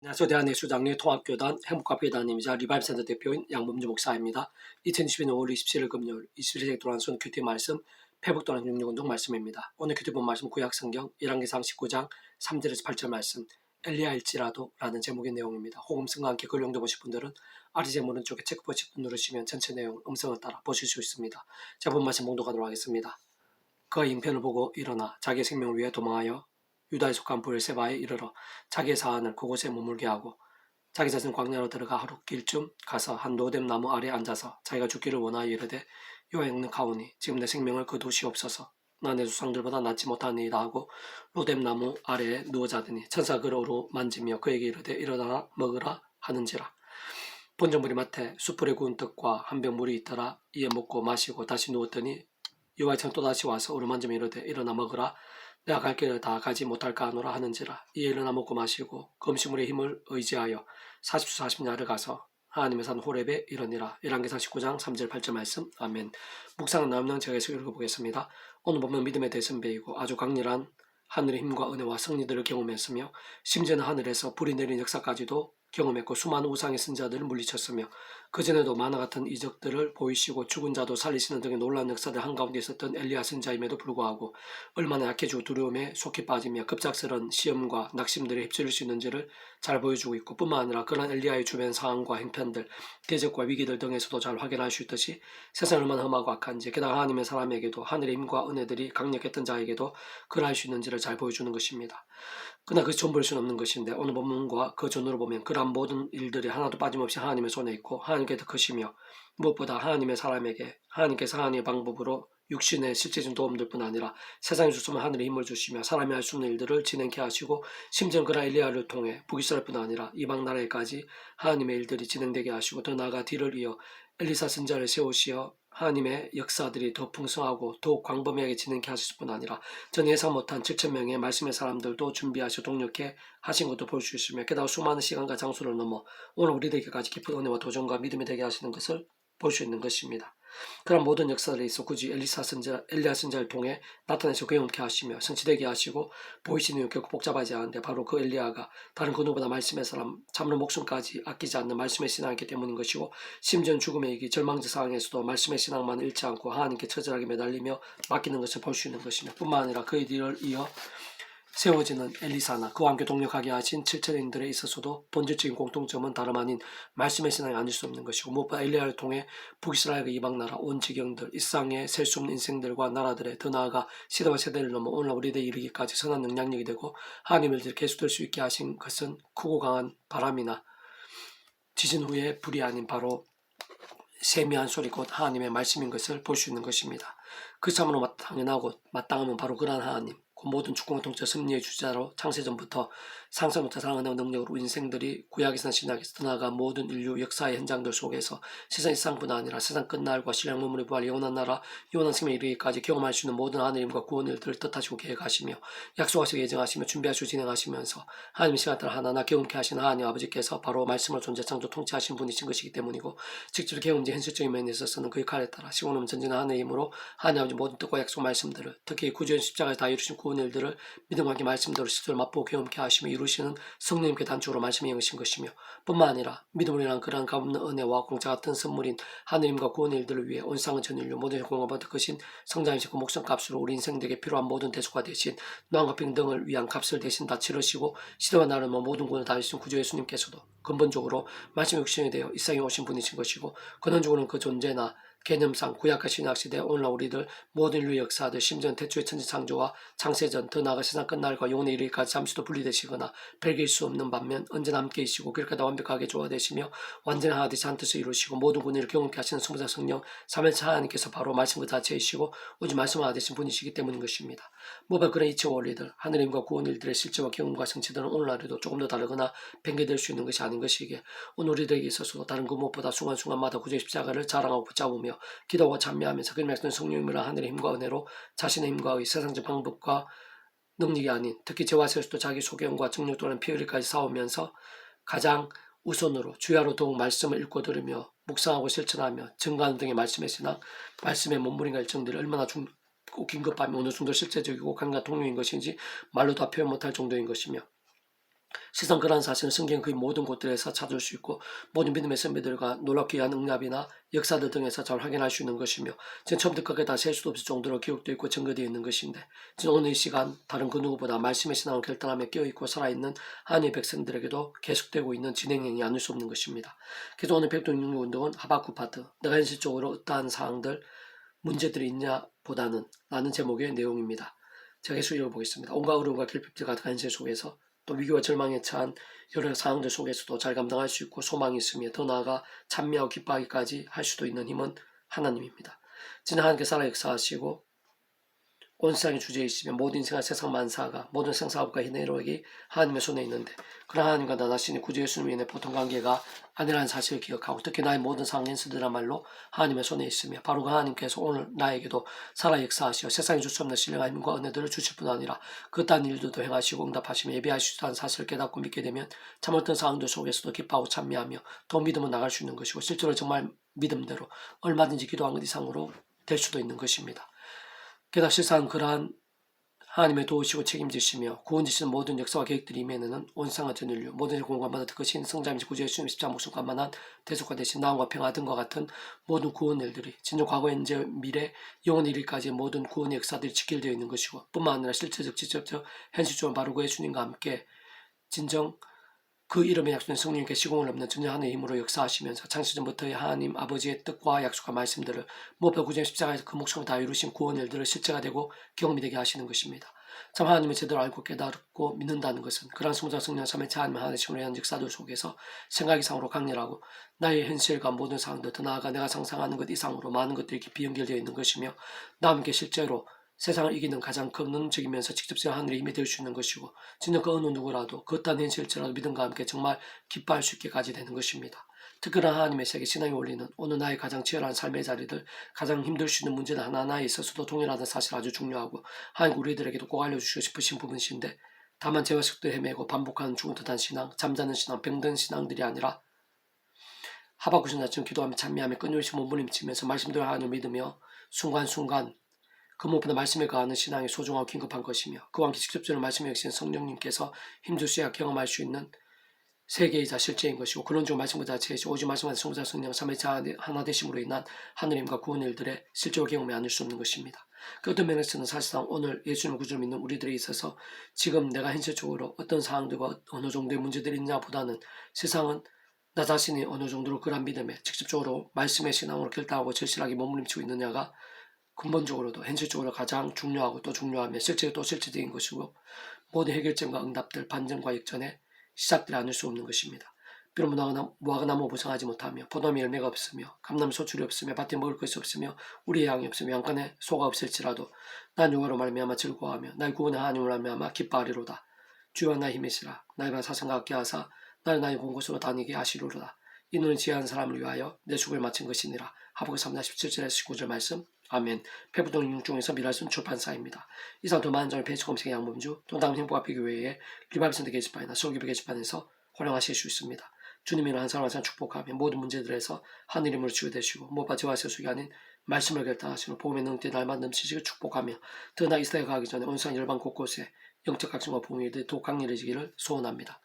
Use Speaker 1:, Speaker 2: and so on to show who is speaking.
Speaker 1: 안녕하세요. 대한예수장로의 통합교단 행복합교단임이자 리바임센터 대표인 양범주 목사입니다. 2022년 5월 27일 금요일 21세기 도란손 큐티 말씀 회복도란 육육운동 말씀입니다. 오늘 큐티 본 말씀 구약성경 1왕기상 19장 3절에서 8절 말씀 엘리야일지라도 라는 제목의 내용입니다. 호금성과 함께 글 용도보실 분들은 아래 제목 오른쪽에 체크보 10분 누르시면 전체 내용 음성을 따라 보실 수 있습니다. 자, 본 말씀 봉독하도록 하겠습니다. 그가 인편을 보고 일어나 자기의 생명을 위해 도망하여 유다에 속한 브엘세바에 이르러 자기의 사안을 그곳에 머물게 하고 자기 자신 광야로 들어가 하루 길쯤 가서 한 로뎀 나무 아래 앉아서 자기가 죽기를 원하여 이르되 여호와의 능력 하오니 지금 내 생명을 거두시옵소서. 나 내 조상들보다 낫지 못하니이다 하고 로뎀 나무 아래에 누워 자더니 천사가 그를 오로 만지며 그에게 이르되 일어나 먹으라 하는지라. 본전물이 마태 숯불에 구운 떡과 한 병 물이 있더라. 이에 먹고 마시고 다시 누웠더니 여호와의 천 또다시 와서 어루만지며 이르되 일어나 먹으라. 내가 갈 길을 다 가지 못할까 하노라 하는지라. 이에 일어나 먹고 마시고 금식물의 힘을 의지하여 40주 40야를 가서 하나님의 산 호렙에 이르니라. 열왕기상 19장 3절 8절 말씀. 아멘. 묵상은 나옵는 제가 읽어보겠습니다. 오늘 보면 믿음의 대선배이고 아주 강렬한 하늘의 힘과 은혜와 승리들을 경험했으며 심지어는 하늘에서 불이 내린 역사까지도 경험했고 수많은 우상의 선자들을 물리쳤으며 그전에도 만화 같은 이적들을 보이시고 죽은 자도 살리시는 등의 놀라운 역사들 한가운데 있었던 엘리야 선자임에도 불구하고 얼마나 약해지고 두려움에 속히 빠지며 급작스런 시험과 낙심들에 휩쓸릴 수 있는지를 잘 보여주고 있고 뿐만 아니라 그런 엘리야의 주변 상황과 행편들, 대적과 위기들 등에서도 잘 확인할 수 있듯이 세상이 얼마나 험하고 악한지 게다가 하나님의 사람에게도 하늘의 힘과 은혜들이 강력했던 자에게도 그걸 알 수 있는지를 잘 보여주는 것입니다. 그러나 그 전부일 수는 없는 것인데 오늘 본문과 그 전으로 보면 그러한 모든 일들이 하나도 빠짐없이 하나님의 손에 있고 하나님께 더 크시며 무엇보다 하나님의 사람에게 하나님께서 하나님의 방법으로 육신의 실제적인 도움들 뿐 아니라 세상에 주시면 하늘의 힘을 주시며 사람이 할 수 없는 일들을 진행케 하시고 심지어 그런 엘리야를 통해 북이스라엘뿐 아니라 이방 나라에까지 하나님의 일들이 진행되게 하시고 더 나아가 뒤를 이어 엘리사 선자를 세우시어 하나님의 역사들이 더 풍성하고 더욱 광범위하게 진행케 하실 뿐 아니라 전 예상 못한 7,000명의 말씀의 사람들도 준비하시고 동력해 하신 것도 볼 수 있으며 게다가 수많은 시간과 장소를 넘어 오늘 우리들에게까지 깊은 은혜와 도전과 믿음이 되게 하시는 것을 볼 수 있는 것입니다. 그런 모든 역사들에 있어 굳이 엘리야 선자를 통해 나타내서 경험케 하시며 성취되게 하시고 보이시는 이유 결코 복잡하지 않은데 바로 그 엘리야가 다른 그 누구보다 말씀의 사람 참으로 목숨까지 아끼지 않는 말씀의 신앙이기 때문인 것이고 심지어 죽음의 위기 절망적 상황에서도 말씀의 신앙만 잃지 않고 하나님께 처절하게 매달리며 맡기는 것을 볼 수 있는 것이며 뿐만 아니라 그의 뒤를 이어 세워지는 엘리사나 그와 함께 동력하게 하신 7천인들에 있어서도 본질적인 공통점은 다름 아닌 말씀의 신앙이 아닐 수 없는 것이고 무엇보다 엘리야를 통해 북이스라엘과 이방나라 온 지경들 일상에 셀 수 없는 인생들과 나라들의 더 나아가 시대와 세대를 넘어 오늘 우리들에 이르기까지 선한 능력력이 되고 하나님의 일들이 계속될 수 있게 하신 것은 크고 강한 바람이나 지진 후에 불이 아닌 바로 세미한 소리 곧 하나님의 말씀인 것을 볼 수 있는 것입니다. 그 참으로 당연하고 마땅하면 바로 그러한 하나님 그 모든 주권 통치 승리의 주자로 창세전부터 상상부터 사랑하는 능력으로 인생들이 구약에서나 신약에서 떠나가 모든 인류 역사의 현장들 속에서 세상 일상뿐 아니라 세상 끝날과 신령 문물의 부활 영원한 나라 영원한 생명에 이르기까지 경험할 수 있는 모든 하나님과 구원의 일들을 뜻하시고 계획하시며 약속하시고 예정하시며 준비하시고 진행하시면서 하나님의 시간 따라 하나하나 경험케 하시는 하나님 아버지께서 바로 말씀을 존재 창조 통치하신 분이신 것이기 때문이고 직접 경험적 현실적인 면에 있어서는 그 역할에 따라 시온음 전진한 하나님의 힘으로 하나님 아버지 모든 뜻과 약속 말씀들을 특히 구주의 십자가에 다 이루신 구원의 일들을 믿음과 함께 말씀대로 실제로 맛보고 경험케 하시며 이루시는 성령님께 단축으로 말씀이 이으신 것이며 뿐만 아니라 믿음으로 인한 그러한 값없는 은혜와 공짜 같은 선물인 하느님과 구원의 일들을 위해 온 세상은 전 인류 모든 공감받아 크신 성장이시고 목숨값으로 우리 인생들에게 필요한 모든 대속과 대신 노함과 평등을 위한 값을 대신 다 치르시고 시대와 나를 모든 구원을 다 하신 구주 예수님께서도 근본적으로 말씀 육신이 되어 이 세상에 오신 분이신 것이고 근원적으로는 그 존재나 개념상 구약과 신약시대 오늘날 우리들 모든 인류 역사들 심지어 태초의 천지창조와 창세전 더 나아가 세상 끝날과 영원에 이르기까지 잠시도 분리되시거나 별개일 수 없는 반면 언제나 함께 계시고 그렇게도 완벽하게 조화되시며 완전히 하나 되시 한 뜻을 이루시고 모든 군의를 경험케 하시는 성부자 성령 삼일차 하나님께서 바로 말씀 그 자체이시고 오직 말씀 하나 되신 분이시기 때문인 것입니다. 뭐가 그런 이체 원리들 하느님과 구원 일들의 실제와 경험과 성취들은 오늘날에도 조금 더 다르거나 변개될 수 있는 것이 아닌 것이기에 오늘 우리들에게 있어서도 다른 그 무엇보다 순간순간마다 구주의 십자가를 자랑하고 붙잡으며 기도와 찬미하면서 그 말씀 성령님이라 하늘의 힘과 은혜로 자신의 힘과 의 세상적 방법과 능력이 아닌 특히 죄와 세수도 자기 소견과 정력 또는 피 흘리까지 싸우면서 가장 우선으로 주야로 더욱 말씀을 읽고 들으며 묵상하고 실천하며 증거하는 등의 말씀의 신앙 말씀의 몸부림과 일정들이 얼마나 긴급하며 어느 정도 실제적이고 강한 동력인 것인지 말로 다 표현 못할 정도인 것이며 실상 그러한 사실은 성경 거의 모든 곳들에서 찾을 수 있고 모든 믿음의 선배들과 놀랍게 귀한 응답이나 역사들 등에서 잘 확인할 수 있는 것이며 지금 처음부터 끝까지 다 셀 수도 없을 정도로 기록되어 있고 증거되어 있는 것인데 지금 오늘 이 시간 다른 그 누구보다 말씀의 신앙을 결단하며 깨어있고 살아있는 하나님의 백성들에게도 계속되고 있는 진행형이 아닐 수 없는 것입니다. 그래서 오늘 백동육류 운동은 하박국 파트 내가 현실적으로 어떠한 사항들 문제들이 있냐 보다는 라는 제목의 내용입니다. 제가 계속 읽어보겠습니다. 온갖 어려움과 결핍들 가득한 현실 속에서 또 위기와 절망에 처한 여러 상황들 속에서도 잘 감당할 수 있고 소망이 있으며 더 나아가 찬미하고 기뻐하기까지 할 수도 있는 힘은 하나님입니다. 진짜 하나님께 살아 역사하시고 온 세상의 주제이시며 모든 인생과 세상 만사가 모든 생사업과 희내력이 하나님의 손에 있는데 그런 하나님과 나 자신이 구주 예수님을 인해 보통 관계가 아니라는 사실을 기억하고 특히 나의 모든 상황에서들야말로 하나님의 손에 있으며 바로 그 하나님께서 오늘 나에게도 살아 역사하시어 세상에 줄 수 없는 신령한 힘과 은혜들을 주실 뿐 아니라 그딴 일들도 행하시고 응답하시며 예비하실 수 있다는 사실을 깨닫고 믿게 되면 참 어떤 상황들 속에서도 기뻐하고 찬미하며 더 믿음은 나갈 수 있는 것이고 실제로 정말 믿음대로 얼마든지 기도한 것 이상으로 될 수도 있는 것입니다. 게다가 실상 그러한 하나님의 도우시고 책임지시며 구원지시는 모든 역사와 계획들이 임해내는 온 세상의 전 인류 모든 공간마다 특허신 성자임지 구주 예수님 십자가 목숨만한 대속과 대신 나음과 평화 등과 같은 모든 구원 일들이 진정 과거 현재 미래 영원히 이르기까지의 모든 구원의 역사들이 직결되어 있는 것이고 뿐만 아니라 실체적 직접적 현실적으로 바로 그 예수님과 함께 진정 그 이름에 약속된 성령님께 시공을 넘는 전혀 하나님의 힘으로 역사하시면서 창세전부터의 하나님 아버지의 뜻과 약속과 말씀들을 무엇보다 구주의 십자가에서 그 목숨을 다 이루신 구원 일들을 실체가 되고 경험이 되게 하시는 것입니다. 참 하나님을 제대로 알고 깨닫고 믿는다는 것은 그런 성자 성령 삼위체 하나님 하나님으로 한 역사들 속에서 생각 이상으로 강렬하고 나의 현실과 모든 상황들 더 나아가 내가 상상하는 것 이상으로 많은 것들이 깊이 연결되어 있는 것이며 나와 함께 실제로 세상을 이기는 가장 근원적이면서 직접적인 하늘의 힘이 될 수 있는 것이고 진짜 그 어느 누구라도 그 어떤 현실일지라도 믿음과 함께 정말 기뻐할 수 있게까지 되는 것입니다. 특별한 하나님의 세계 신앙이 올리는 오늘 나의 가장 치열한 삶의 자리들 가장 힘들 수 있는 문제들 하나하나에 있어서도 동일하다는 사실 아주 중요하고 하나님 우리들에게도 꼭 알려주시고 싶으신 부분이신데 다만 죄와 식도 헤매고 반복하는 죽은 듯한 신앙 잠자는 신앙 병든 신앙들이 아니라 하박국 신자처럼 기도하며 찬미하며 끊임없이 몸부림치면서 말씀대로 하나님을 믿으며 순간순간 그 무엇보다 말씀에 거하는 신앙이 소중하고 긴급한 것이며 그와 함께 직접적으로 말씀에 역신 성령님께서 힘주셔야 경험할 수 있는 세계이자 실제인 것이고 그런 중 말씀과 자체이시 오직 말씀과 성자 성령 삼위자 하나 되심으로 인한 하느님과 구원 일들의 실제로 경험이 아닐 수 없는 것입니다. 그 어떤 면에서는 사실상 오늘 예수님을 구주로 믿는 우리들에 있어서 지금 내가 현실적으로 어떤 상황들과 어느 정도의 문제들이 있냐보다는 세상은 나 자신이 어느 정도로 그런 믿음에 직접적으로 말씀의 신앙으로 결단하고 절실하게 몸부림치고 있느냐가 근본적으로도 현실적으로 가장 중요하고 또 중요하며 실제로 또 실질적인 것이고 모든 해결점과 응답들 반전과 역전에 시작들이 않을 수 없는 것입니다. 비록 무화과 나무 보상하지 못하며 포도나무 열매가 없으며 감나무 소출이 없으며 밭에 먹을 것이 없으며 우리의 양이 없으며 양간에 소가 없을지라도 난 여호와로 말미암아 즐거워하며 나의 구원의 하나님으로 말미암아 기뻐하리로다. 주여 나의 힘이시라 나의 발 사상과 같게 하사 나를 나의 본 곳으로 다니게 하시리로다. 이 눈을 지혜한 사람을 위하여 내 죽을 마친 것이니라. 하박국 3장 17절에서 19절 말씀. 아멘. 페북동 인중에서 미랄순 출판사입니다. 이상 더 많은 점을 페이지 검색의 양범주 또 다음 행복과 비교회의 리바이브 센터 게시판이나 서울기도 게시판에서 활용하실 수 있습니다. 주님이란 한 사람 한 사람 축복하며 모든 문제들에서 하늘 힘으로 치유되시고 무엇보다 죄와 세속이 아닌 말씀을 결단하시며 복음의 능력에 날마다 넘치시길 축복하며 더나 이 시대에 가기 전에 온 세상 열방 곳곳에 영적 각성과 복음이 더욱 강렬해지기를 소원합니다.